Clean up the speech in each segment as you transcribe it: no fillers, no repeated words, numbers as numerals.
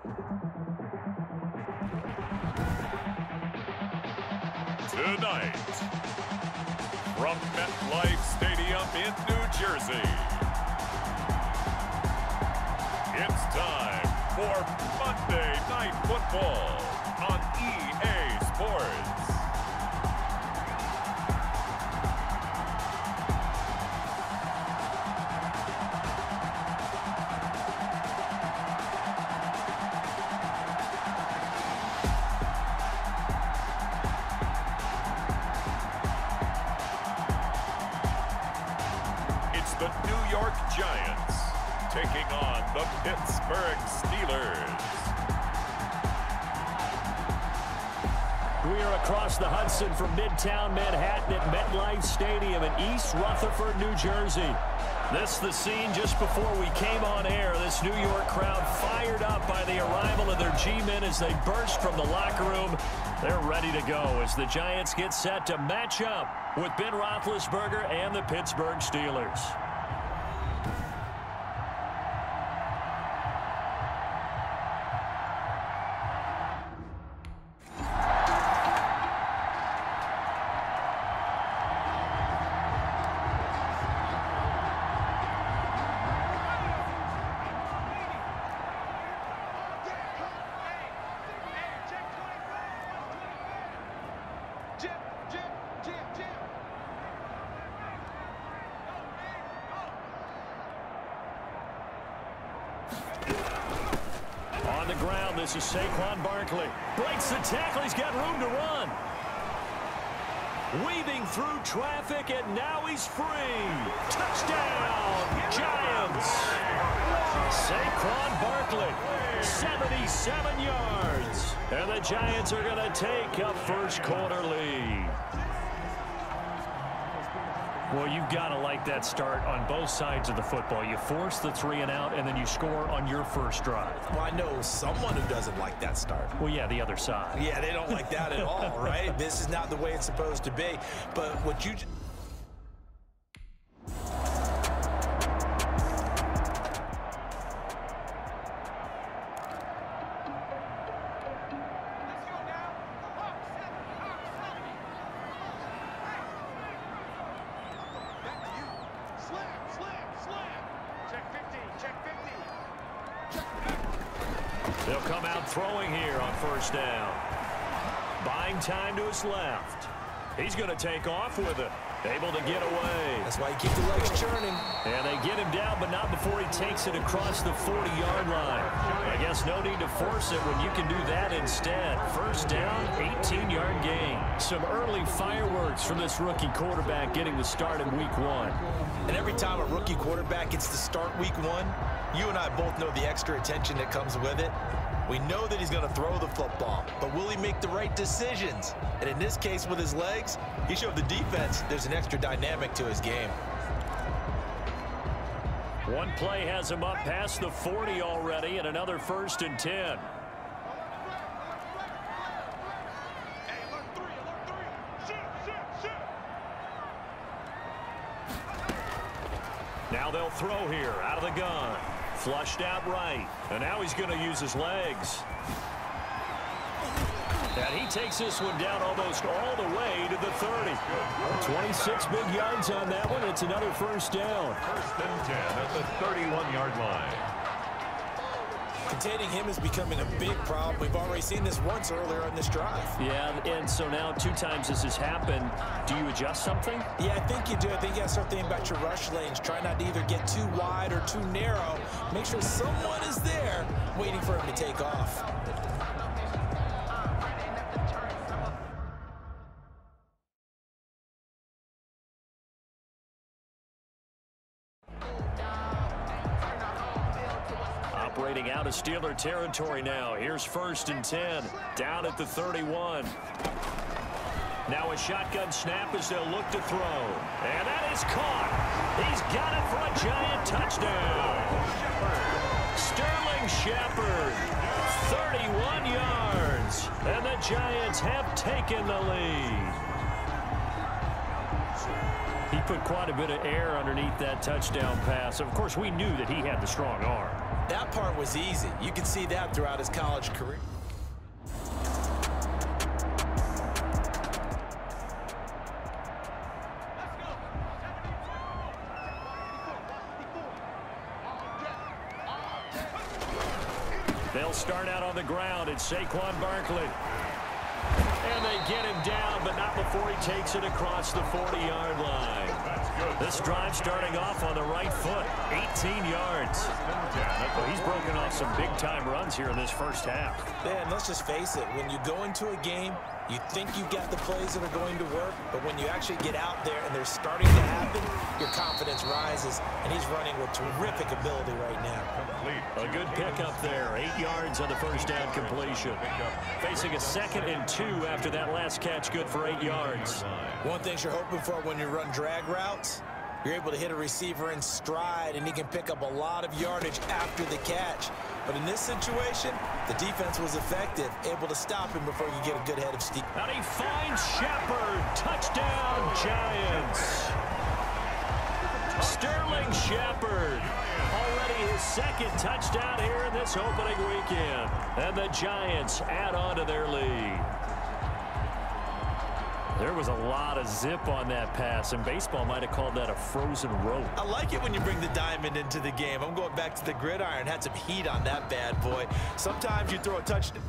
Tonight, from MetLife Stadium in New Jersey, it's time for Monday Night Football on EA Sports. The New York Giants taking on the Pittsburgh Steelers. We are across the Hudson from Midtown Manhattan at MetLife Stadium in East Rutherford, New Jersey. This is the scene just before we came on air. This New York crowd fired up by the arrival of their G-men as they burst from the locker room. They're ready to go as the Giants get set to match up with Ben Roethlisberger and the Pittsburgh Steelers. On the ground, this is Saquon Barkley. Breaks the tackle. He's got room to run. Weaving through traffic, and now he's free. Touchdown, Giants. Saquon Barkley, 77 yards. And the Giants are going to take a first quarter lead. Well, you've got to like that start on both sides of the football. You force the 3 and out, and then you score on your first drive. Well, I know someone who doesn't like that start. Well, yeah, the other side. Yeah, they don't like that at all, right? This is not the way it's supposed to be. But what you... They'll come out throwing here on first down. Buying time to his left. He's going to take off with it. Able to get away. That's why you keep the legs churning. And they get him down, but not before he takes it across the 40-yard line. I guess no need to force it when you can do that instead. First down, 18-yard gain. Some early fireworks from this rookie quarterback getting the start in week 1. And every time a rookie quarterback gets to start week 1, you and I both know the extra attention that comes with it. We know that he's going to throw the football, but will he make the right decisions? And in this case, with his legs, he showed the defense there's an extra dynamic to his game. One play has him up past the 40 already, and another 1st and 10. Now they'll throw here out of the gun. Flushed out right. And now he's going to use his legs. And he takes this one down almost all the way to the 30. 26 big yards on that one. It's another first down. 1st and 10 at the 31-yard line. Containing him is becoming a big problem. We've already seen this once earlier on this drive. Yeah, and so now 2 times this has happened. Do you adjust something? Yeah, I think you do. I think you got to start thinking about your rush lanes. Try not to either get too wide or too narrow. Make sure someone is there waiting for him to take off. Operating out of Steeler territory now. Here's 1st and 10. Down at the 31. Now a shotgun snap as they'll look to throw. And that is caught. He's got it for a Giant touchdown. Sterling Shepard, 31 yards. And the Giants have taken the lead. He put quite a bit of air underneath that touchdown pass. Of course, we knew that he had the strong arm. That part was easy. You can see that throughout his college career. They'll start out on the ground. It's Saquon Barkley. And they get him down, but not before he takes it across the 40-yard line. This drive starting off on the right foot, 18 yards. Well, he's broken off some big-time runs here in this first half. Man, let's just face it. When you go into a game, you think you've got the plays that are going to work, but when you actually get out there and they're starting to happen, your confidence rises, and he's running with terrific ability right now. A good pickup there, 8 yards on the first down completion. Facing a 2nd and 2 after that last catch, good for 8 yards. One thing you're hoping for when you run drag routes, you're able to hit a receiver in stride, and he can pick up a lot of yardage after the catch. But in this situation, the defense was effective, able to stop him before you get a good head of steam. And he finds Shepard. Touchdown, Giants. Sterling Shepard. Already his 2nd touchdown here in this opening weekend. And the Giants add on to their lead. There was a lot of zip on that pass, and baseball might have called that a frozen rope. I like it when you bring the diamond into the game. I'm going back to the gridiron. Had some heat on that bad boy. Sometimes you throw a touchdown.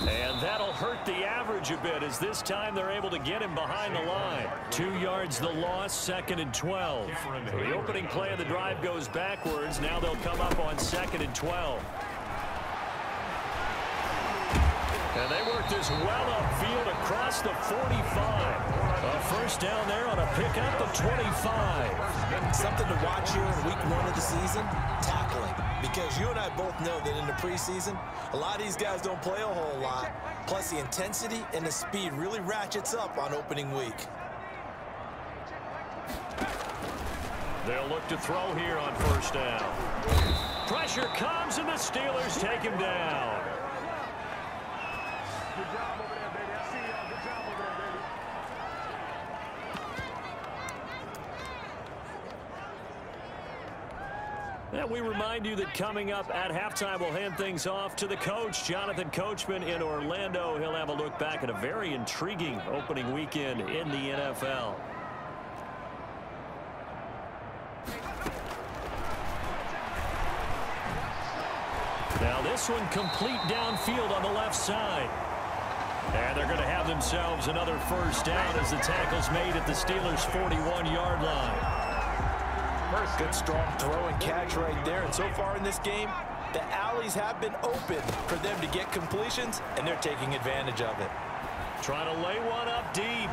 And that'll hurt the average a bit, as this time they're able to get him behind the line. 2 yards the loss, 2nd and 12. So the opening play of the drive goes backwards. Now they'll come up on 2nd and 12. And they work this well upfield across the 45. A first down there on a pickup of 25. Something to watch here in week 1 of the season, tackling. Because you and I both know that in the preseason, a lot of these guys don't play a whole lot. Plus, the intensity and the speed really ratchets up on opening week. They'll look to throw here on first down. Pressure comes, and the Steelers take him down. Good job over there, baby. I see y'all. Good job over there, baby. And we remind you that coming up at halftime, we'll hand things off to the coach, Jonathan Coachman in Orlando. He'll have a look back at a very intriguing opening weekend in the NFL. Now this one complete downfield on the left side. And they're going to have themselves another first down as the tackle's made at the Steelers' 41-yard line. Good strong throw and catch right there. And so far in this game, the alleys have been open for them to get completions, and they're taking advantage of it. Trying to lay one up deep.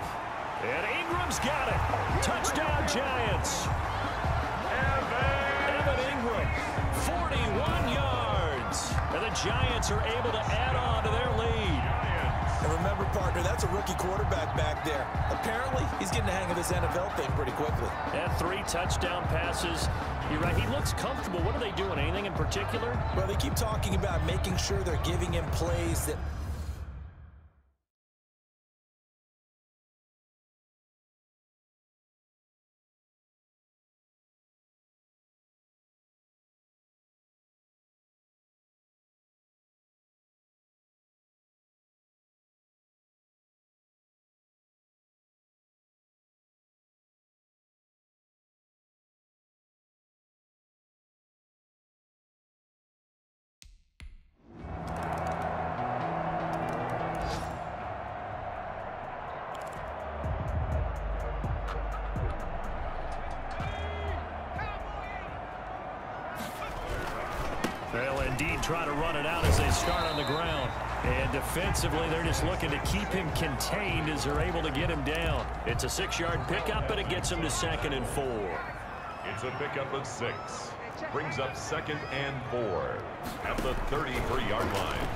And Ingram's got it. Touchdown, Giants. Evan Ingram, 41 yards. And the Giants are able to add on to their lead. And remember, partner, that's a rookie quarterback back there. Apparently, he's getting the hang of this NFL thing pretty quickly. And 3 touchdown passes. You're right, he looks comfortable. What are they doing? Anything in particular? Well, they keep talking about making sure they're giving him plays that... They'll indeed try to run it out as they start on the ground. And defensively, they're just looking to keep him contained as they're able to get him down. It's a 6-yard pickup, and it gets him to 2nd and 4. It's a pickup of 6. Brings up 2nd and 4 at the 33-yard line.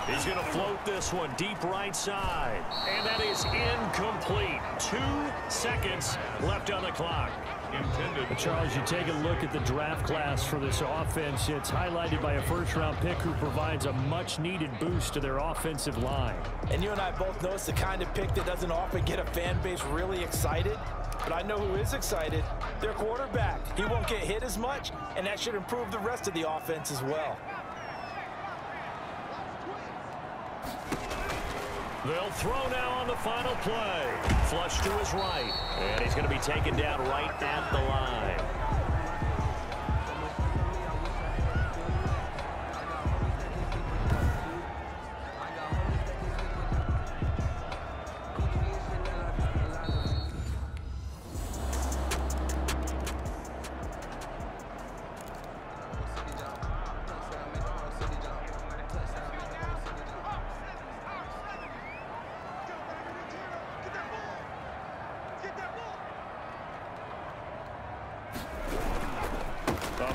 He's going to float this one deep right side. And that is incomplete. 2 seconds left on the clock. Charles, you take a look at the draft class for this offense. It's highlighted by a first-round pick who provides a much-needed boost to their offensive line. And you and I both know it's the kind of pick that doesn't often get a fan base really excited. But I know who is excited. Their quarterback. He won't get hit as much, and that should improve the rest of the offense as well. They'll throw now on the final play. Flush to his right. And he's going to be taken down right at the line.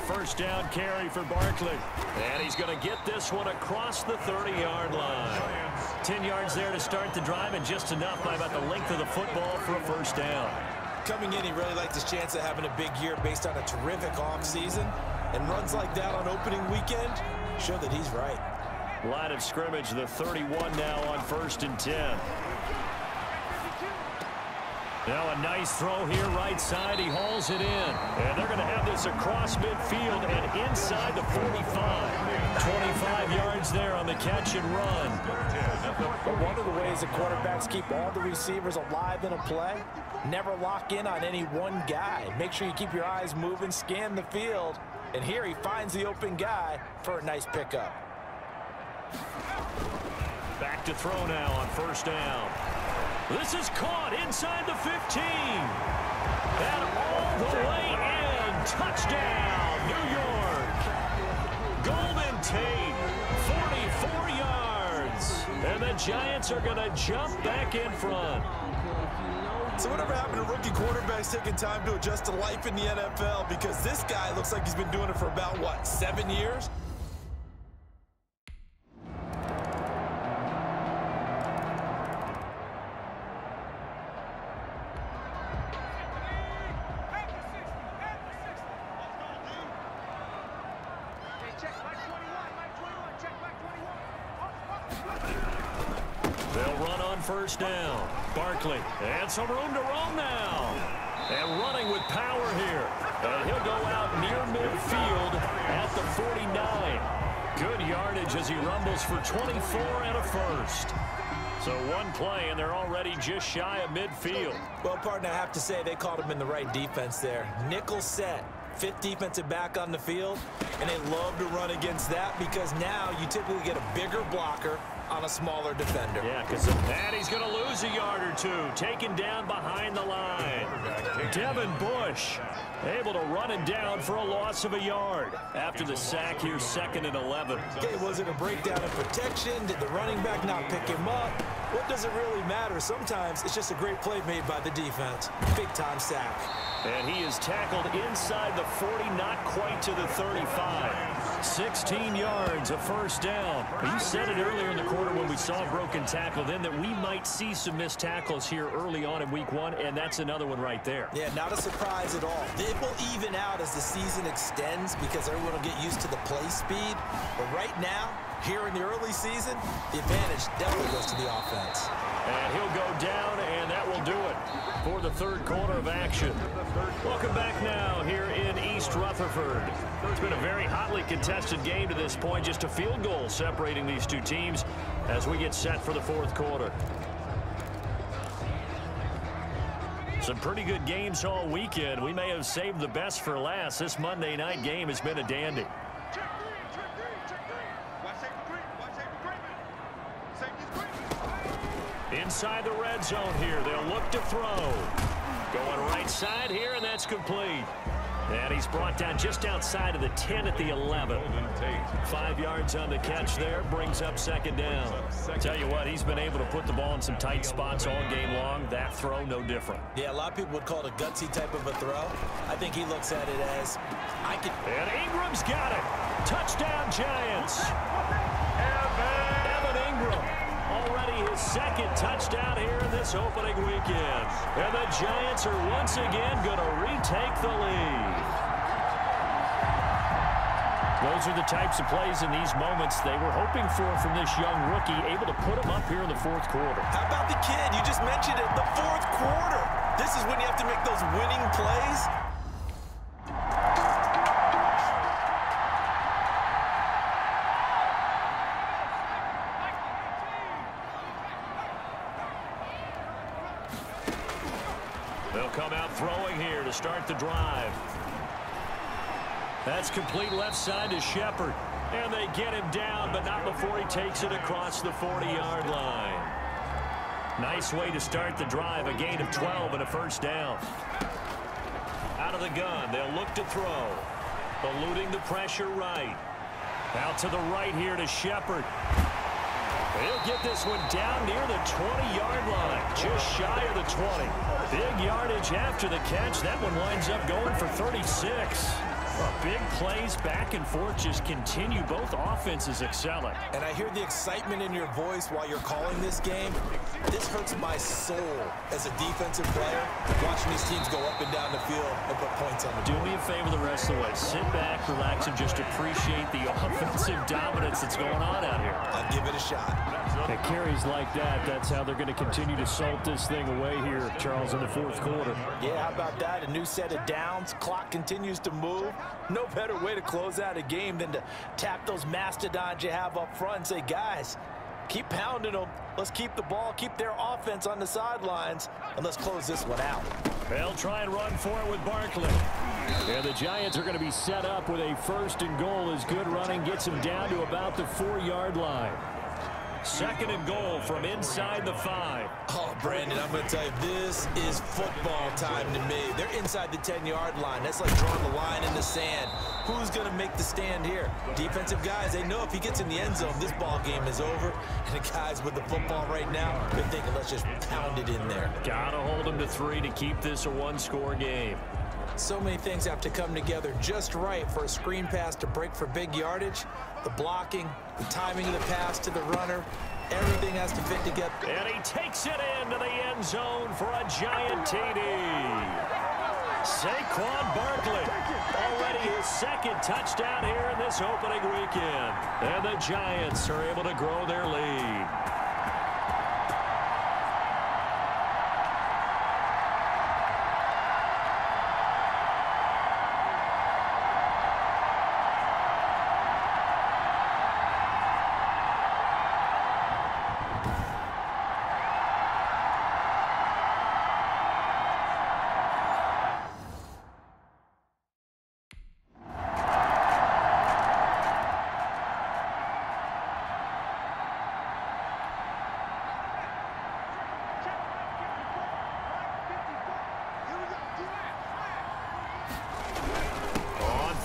First down carry for Barkley. And he's going to get this one across the 30-yard line. 10 yards there to start the drive, and just enough by about the length of the football for a first down. Coming in, he really liked his chance of having a big year based on a terrific offseason. And runs like that on opening weekend show that he's right. Line of scrimmage, the 31 now on 1st and 10. Now a nice throw here right side. He hauls it in. And they're going to have this across midfield and inside the 45. 25 yards there on the catch and run. But one of the ways that quarterbacks keep all the receivers alive in a play, never lock in on any one guy. Make sure you keep your eyes moving, scan the field. And here he finds the open guy for a nice pickup. Back to throw now on 1st down. This is caught inside the 15. And all the way in. Touchdown, New York. Golden Tate, 44 yards. And the Giants are going to jump back in front. So whatever happened to rookie quarterbacks taking time to adjust to life in the NFL? Because this guy looks like he's been doing it for about, what, 7 years? They'll run on 1st down. Barkley, and some room to roam now. And running with power here. And he'll go out near midfield at the 49. Good yardage as he rumbles for 24 and a first. So one play, and they're already just shy of midfield. Well, partner, I have to say they caught him in the right defense there. Nickel set. 5th defensive back on the field, and they love to run against that because now you typically get a bigger blocker on a smaller defender. Yeah, because of that, he's going to lose a yard or two. Taken down behind the line. Devin Bush able to run it down for a loss of a yard. After the sack here, 2nd and 11. Okay, was it a breakdown in protection? Did the running back not pick him up? What does it really matter? Sometimes it's just a great play made by the defense. Big-time sack. And he is tackled inside the 40, not quite to the 35. 16 yards, a first down. You said it earlier in the quarter when we saw a broken tackle then that we might see some missed tackles here early on in week 1, and that's another one right there. Yeah, not a surprise at all. It will even out as the season extends because everyone will get used to the play speed. But right now, here in the early season, the advantage definitely goes to the offense. And he'll go down, and that will do it for the 3rd quarter of action. Welcome back now here in East Rutherford. It's been a very hotly contested game to this point, just a field goal separating these two teams as we get set for the 4th quarter. Some pretty good games all weekend. We may have saved the best for last. This Monday night game has been a dandy. Inside the red zone here, they'll look to throw. Going right side here, and that's complete. And he's brought down just outside of the 10 at the 11. 5 yards on the catch there, brings up 2nd down. Tell you what, he's been able to put the ball in some tight spots all game long. That throw, no different. Yeah, a lot of people would call it a gutsy type of a throw. I think he looks at it as, I can... And Ingram's got it. Touchdown, Giants. Evan Already his second touchdown here in this opening weekend. And the Giants are once again going to retake the lead. Those are the types of plays in these moments they were hoping for from this young rookie, able to put him up here in the fourth quarter. How about the kid? You just mentioned it, the fourth quarter. This is when you have to make those winning plays. They'll come out throwing here to start the drive. That's complete left side to Shepard. And they get him down, but not before he takes it across the 40-yard line. Nice way to start the drive, a gain of 12 and a first down. Out of the gun, they'll look to throw. Eluding the pressure right. Out to the right here to Shepard. He'll get this one down near the 20-yard line, just shy of the 20. Big yardage after the catch. That one winds up going for 36. Big plays back and forth just continue. Both offenses excelling. And I hear the excitement in your voice while you're calling this game. This hurts my soul as a defensive player, watching these teams go up and down the field and put points on the board. Do me a favor the rest of the way. Sit back, relax, and just appreciate the offensive dominance that's going on out here. I'll give it a shot. At carries like that, that's how they're going to continue to salt this thing away here, Charles, in the fourth quarter. Yeah, how about that? A new set of downs. Clock continues to move. No better way to close out a game than to tap those mastodons you have up front and say, guys, keep pounding them. Let's keep the ball, keep their offense on the sidelines, and let's close this one out. They'll try and run for it with Barkley. And the Giants are going to be set up with a first and goal as good running gets them down to about the 4-yard line. Second and goal from inside the 5. Oh, Brandon, I'm going to tell you, this is football time to me. They're inside the 10-yard line. That's like drawing the line in the sand. Who's going to make the stand here? Defensive guys, they know if he gets in the end zone, this ball game is over. And the guys with the football right now, they're thinking, let's just pound it in there. Got to hold them to 3 to keep this a one-score game. So many things have to come together just right for a screen pass to break for big yardage. The blocking, the timing of the pass to the runner, everything has to fit together. And he takes it into the end zone for a Giant TD. Saquon Barkley, already his second touchdown here in this opening weekend. And the Giants are able to grow their lead.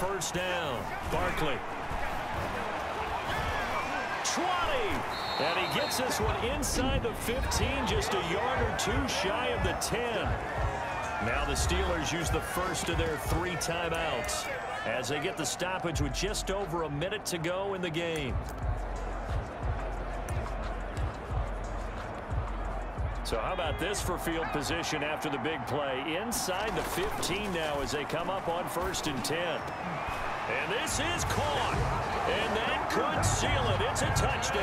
First down, Barkley. 20, and he gets this one inside the 15, just a yard or two shy of the 10. Now the Steelers use the first of their 3 timeouts as they get the stoppage with just over a minute to go in the game. So how about this for field position after the big play? Inside the 15 now as they come up on 1st and 10. And this is caught. And that could seal it. It's a touchdown.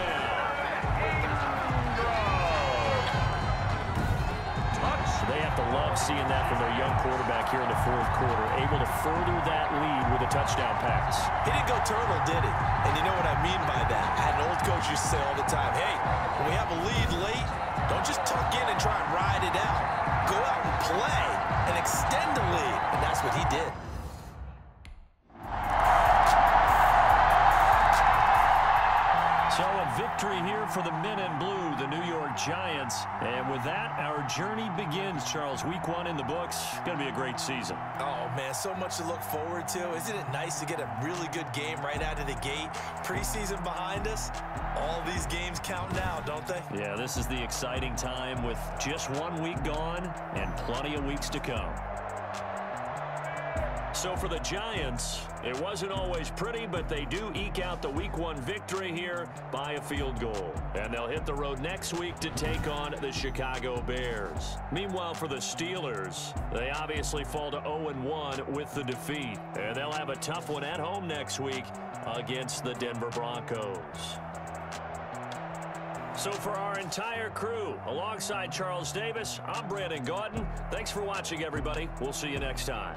They have to love seeing that from their young quarterback here in the fourth quarter, able to further that lead with a touchdown pass. He didn't go turtle, did he? And you know what I mean by that. I had an old coach used to say all the time, hey, when we have a lead late, don't just tuck in and try and ride it out. Go out and play and extend the lead. And that's what he did. So a victory here for the men in blue, the New York Giants. And with that, our journey begins, Charles. Week 1 in the books. Going to be a great season. Oh, man, so much to look forward to. Isn't it nice to get a really good game right out of the gate? Preseason behind us. All these games count now, don't they? Yeah, this is the exciting time with just 1 week gone and plenty of weeks to come. So for the Giants, it wasn't always pretty, but they do eke out the Week 1 victory here by a field goal. And they'll hit the road next week to take on the Chicago Bears. Meanwhile, for the Steelers, they obviously fall to 0-1 with the defeat. And they'll have a tough one at home next week against the Denver Broncos. So for our entire crew, alongside Charles Davis, I'm Brandon Gaudin. Thanks for watching, everybody. We'll see you next time.